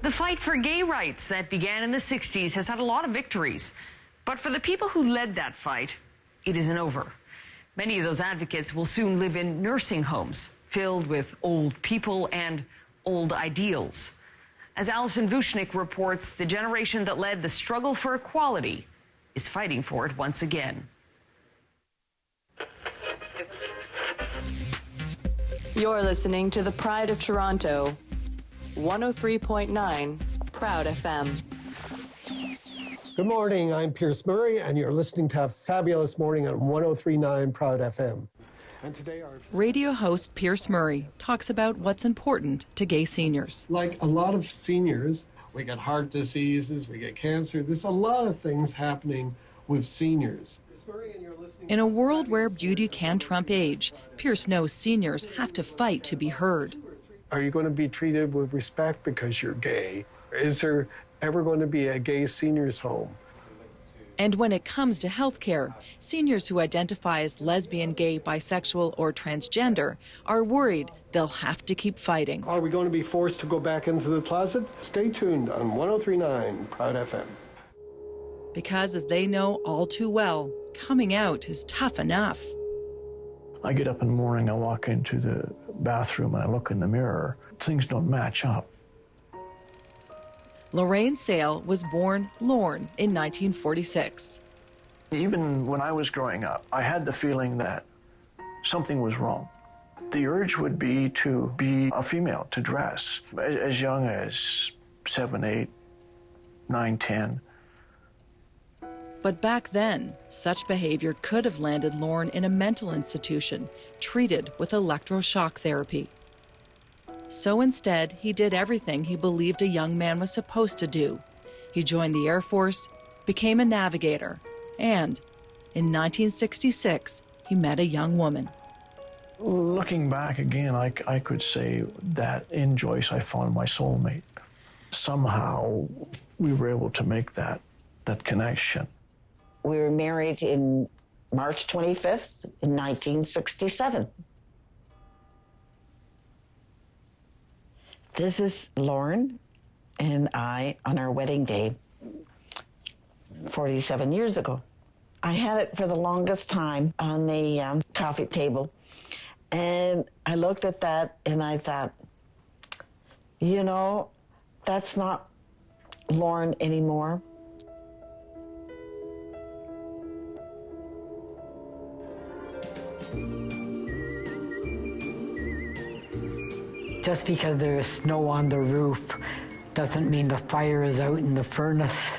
The fight for gay rights that began in the 60s has had a lot of victories. But for the people who led that fight, it isn't over. Many of those advocates will soon live in nursing homes filled with old people and old ideals. As Alison Vuchnik reports, the generation that led the struggle for equality is fighting for it once again. You're listening to the Pride of Toronto, 103.9 Proud FM. Good morning, I'm Pierce Murray, and you're listening to a fabulous morning on 103.9 Proud FM. And today radio host Pierce Murray talks about what's important to gay seniors. Like a lot of seniors, we get heart diseases, we get cancer. There's a lot of things happening with seniors. In a world where beauty can trump age, Pierce knows seniors have to fight to be heard. Are you going to be treated with respect because you're gay? Is there ever going to be a gay seniors home? And when it comes to healthcare, seniors who identify as lesbian, gay, bisexual, or transgender are worried they'll have to keep fighting. Are we going to be forced to go back into the closet? Stay tuned on 103.9 Proud FM. Because as they know all too well, coming out is tough enough. I get up in the morning, I walk into the bathroom and I look in the mirror. Things don't match up. Lorraine Sale was born Lorne in 1946. Even when I was growing up, I had the feeling that something was wrong. The urge would be to be a female, to dress as young as 7, 8, 9, 10. But back then, such behavior could have landed Lorne in a mental institution, treated with electroshock therapy. So instead, he did everything he believed a young man was supposed to do. He joined the Air Force, became a navigator, and in 1966, he met a young woman. Looking back again, I could say that in Joyce I found my soulmate. Somehow, we were able to make that connection. We were married in March 25th in 1967. This is Lauren and I on our wedding day 47 years ago. I had it for the longest time on the coffee table, and I looked at that and I thought, you know, that's not Lauren anymore. Just because there's snow on the roof doesn't mean the fire is out in the furnace.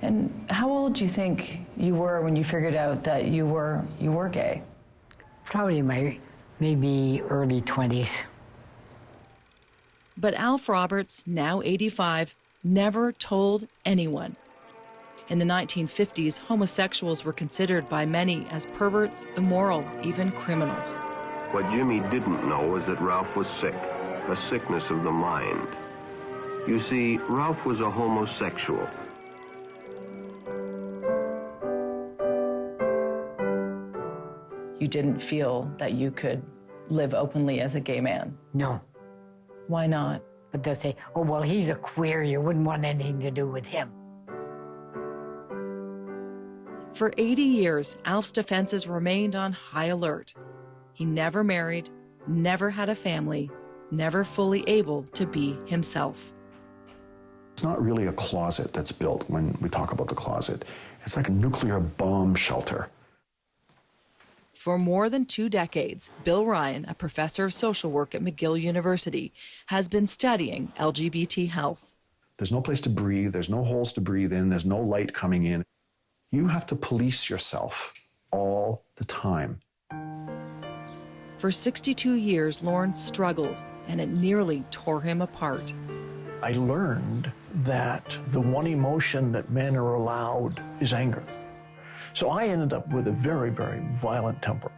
And how old do you think you were when you figured out that you were gay? Probably maybe early 20s. But Alf Roberts, now 85, never told anyone. In the 1950s, homosexuals were considered by many as perverts, immoral, even criminals. What Jimmy didn't know was that Ralph was sick, a sickness of the mind. You see, Ralph was a homosexual. You didn't feel that you could live openly as a gay man? No. Why not? But they'll say, oh, well, he's a queer. You wouldn't want anything to do with him. For 80 years, Alf's defenses remained on high alert. He never married, never had a family, never fully able to be himself. It's not really a closet that's built when we talk about the closet. It's like a nuclear bomb shelter. For more than 2 decades, Bill Ryan, a professor of social work at McGill University, has been studying LGBT health. There's no place to breathe. There's no holes to breathe in. There's no light coming in. You have to police yourself all the time. For 62 years, Lawrence struggled, and it nearly tore him apart. I learned that the one emotion that men are allowed is anger. So I ended up with a very, very violent temper.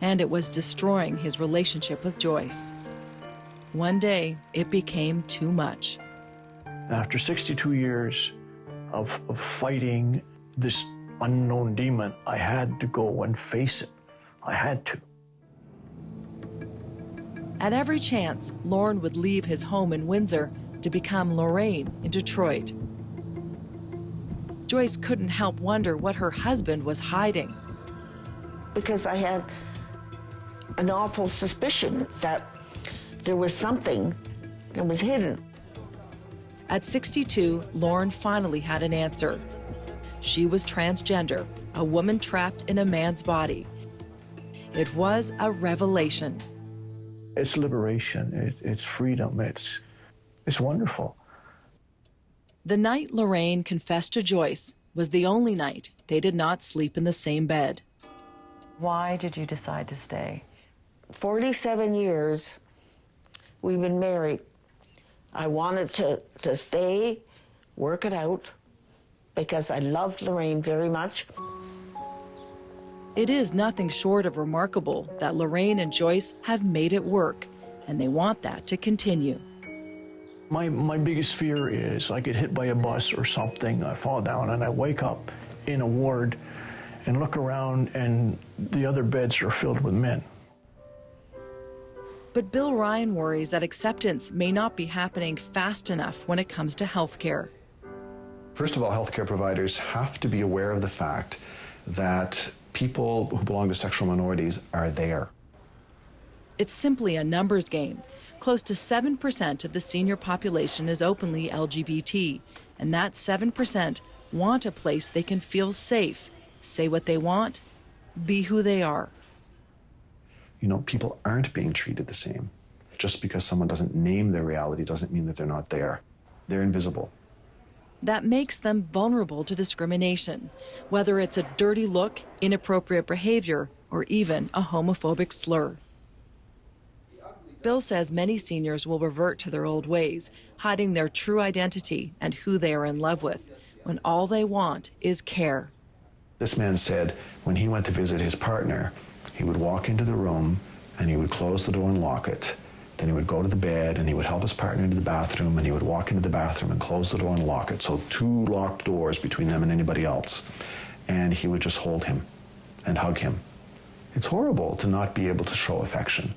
And it was destroying his relationship with Joyce. One day, it became too much. After 62 years of fighting this unknown demon, I had to go and face it. I had to. At every chance, Lorne would leave his home in Windsor to become Lorraine in Detroit. Joyce couldn't help wonder what her husband was hiding. Because I had an awful suspicion that there was something that was hidden. At 62, Lorne finally had an answer. She was transgender, a woman trapped in a man's body. It was a revelation. It's liberation, it's freedom, it's wonderful. The night Lorraine confessed to Joyce was the only night they did not sleep in the same bed. Why did you decide to stay? 47 years we've been married. I wanted to stay, work it out, because I loved Lorraine very much. It is nothing short of remarkable that Lorraine and Joyce have made it work, and they want that to continue. My biggest fear is I get hit by a bus or something, I fall down and I wake up in a ward and look around and the other beds are filled with men. But Bill Ryan worries that acceptance may not be happening fast enough when it comes to health care. First of all, healthcare providers have to be aware of the fact that people who belong to sexual minorities are there. It's simply a numbers game. Close to 7% of the senior population is openly LGBT, and that 7% want a place they can feel safe, say what they want, be who they are. You know, people aren't being treated the same. Just because someone doesn't name their reality doesn't mean that they're not there. They're invisible. That makes them vulnerable to discrimination, whether it's a dirty look, inappropriate behavior, or even a homophobic slur. Bill says many seniors will revert to their old ways, hiding their true identity and who they are in love with, when all they want is care. This man said when he went to visit his partner, he would walk into the room and he would close the door and lock it. Then he would go to the bed and he would help his partner into the bathroom, and he would walk into the bathroom and close the door and lock it. So 2 locked doors between them and anybody else. And he would just hold him and hug him. It's horrible to not be able to show affection.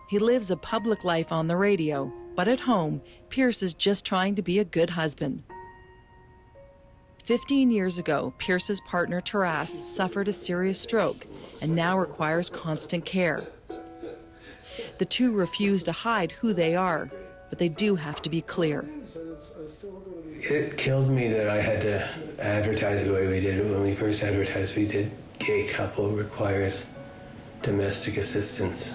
He lives a public life on the radio, but at home, Pierce is just trying to be a good husband. 15 years ago, Pierce's partner, Taras, suffered a serious stroke and now requires constant care. The two refuse to hide who they are, but they do have to be clear. It killed me that I had to advertise the way we did. When we first advertised, we did gay couple requires domestic assistance.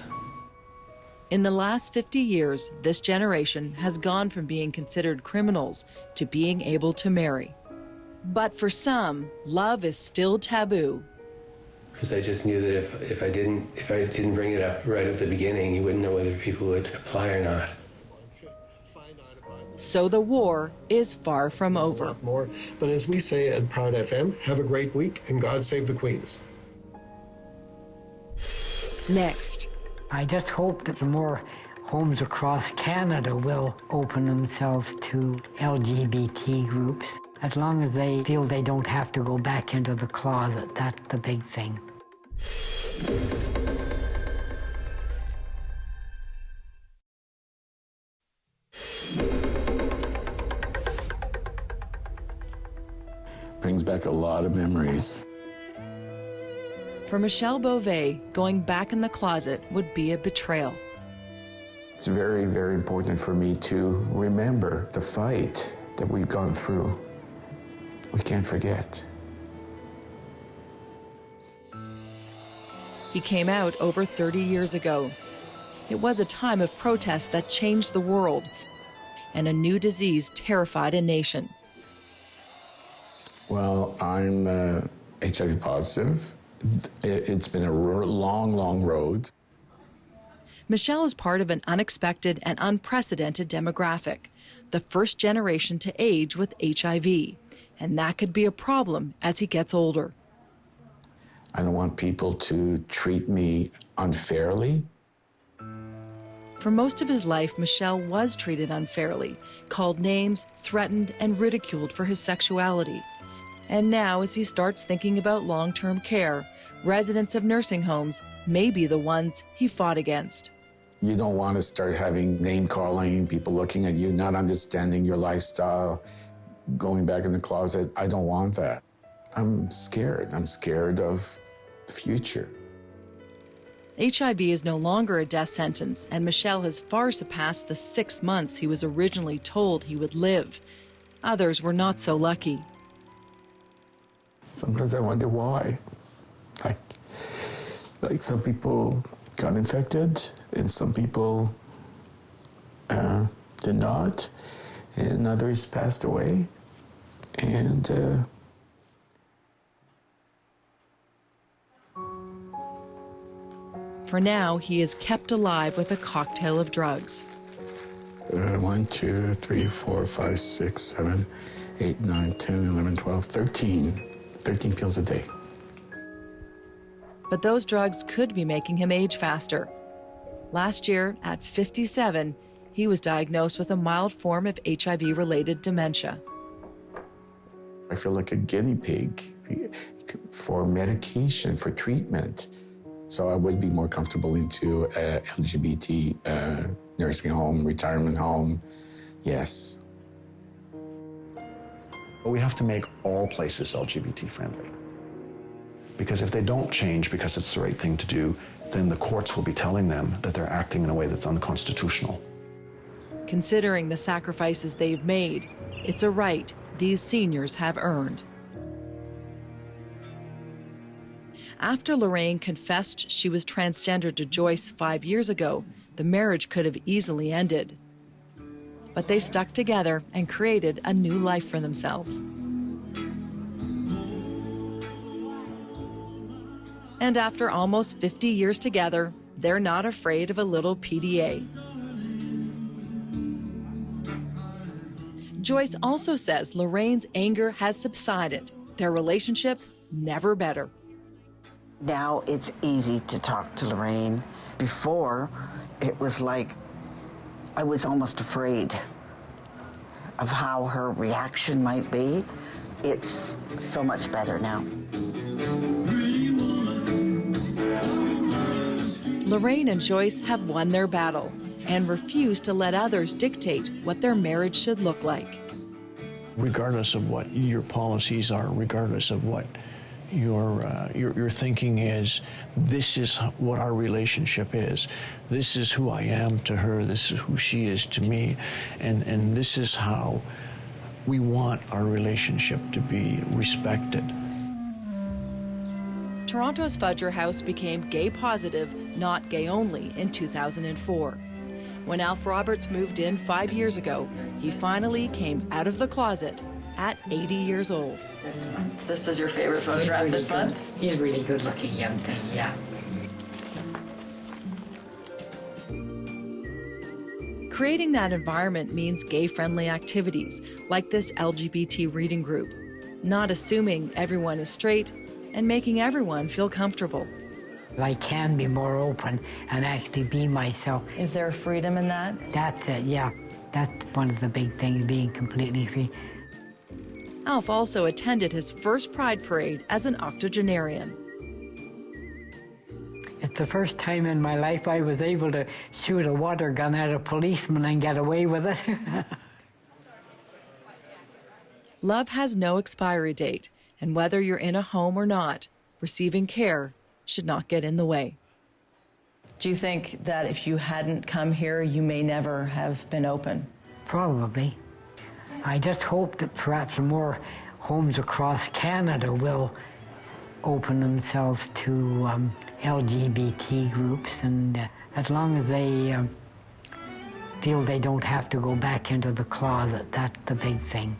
In the last 50 years, this generation has gone from being considered criminals to being able to marry. But for some, love is still taboo. Because I just knew that if I didn't bring it up right at the beginning, you wouldn't know whether people would apply or not. So the war is far from over. More. But as we say at Proud FM, have a great week and God save the Queens. Next. I just hope that the more homes across Canada will open themselves to LGBT groups. As long as they feel they don't have to go back into the closet, that's the big thing. Brings back a lot of memories. For Michelle Beauvais, going back in the closet would be a betrayal. It's very, very important for me to remember the fight that we've gone through. We can't forget. He came out over 30 years ago. It was a time of protest that changed the world, and a new disease terrified a nation. Well, I'm HIV positive. It's been a long, long road. Michelle is part of an unexpected and unprecedented demographic, the first generation to age with HIV, and that could be a problem as he gets older. I don't want people to treat me unfairly. For most of his life, Michelle was treated unfairly, called names, threatened, and ridiculed for his sexuality. And now, as he starts thinking about long-term care, residents of nursing homes may be the ones he fought against. You don't want to start having name calling, people looking at you, not understanding your lifestyle, going back in the closet. I don't want that. I'm scared. I'm scared of the future. HIV is no longer a death sentence, and Michel has far surpassed the 6 months he was originally told he would live. Others were not so lucky. Sometimes I wonder why. Like some people got infected, and some people did not, and others passed away. And for now, he is kept alive with a cocktail of drugs. 1, 2, 3, 4, 5, 6, 7, 8, 9, 10, 11, 12, 13. 13 pills a day. But those drugs could be making him age faster. Last year, at 57, he was diagnosed with a mild form of HIV-related dementia. I feel like a guinea pig for medication, for treatment. So I would be more comfortable into LGBT nursing home, retirement home, yes. We have to make all places LGBT friendly. Because if they don't change because it's the right thing to do, then the courts will be telling them that they're acting in a way that's unconstitutional. Considering the sacrifices they've made, it's a right these seniors have earned. After Lorraine confessed she was transgender to Joyce 5 years ago, the marriage could have easily ended. But they stuck together and created a new life for themselves. And after almost 50 years together, they're not afraid of a little PDA. Joyce also says Lorraine's anger has subsided. Their relationship never better. Now it's easy to talk to Lorraine. Before, it was like I was almost afraid of how her reaction might be. It's so much better now. Lorraine and Joyce have won their battle and refuse to let others dictate what their marriage should look like. Regardless of what your policies are, regardless of what your thinking is, this is what our relationship is. This is who I am to her, this is who she is to me, and this is how we want our relationship to be respected. Toronto's Fudger House became gay positive, not gay only, in 2004. When Alf Roberts moved in 5 years ago, he finally came out of the closet at 80 years old. This one. This is your favorite photograph really this month? He's a really good looking young thing, yeah. Creating that environment means gay-friendly activities, like this LGBT reading group, not assuming everyone is straight, and making everyone feel comfortable. I can be more open and actually be myself. Is there freedom in that? That's it, yeah. That's one of the big things, being completely free. Alf also attended his first Pride Parade as an octogenarian. It's the first time in my life I was able to shoot a water gun at a policeman and get away with it. Love has no expiry date, and whether you're in a home or not, receiving care should not get in the way. Do you think that if you hadn't come here, you may never have been open? Probably. I just hope that perhaps more homes across Canada will open themselves to LGBT groups, and as long as they feel they don't have to go back into the closet, that's the big thing.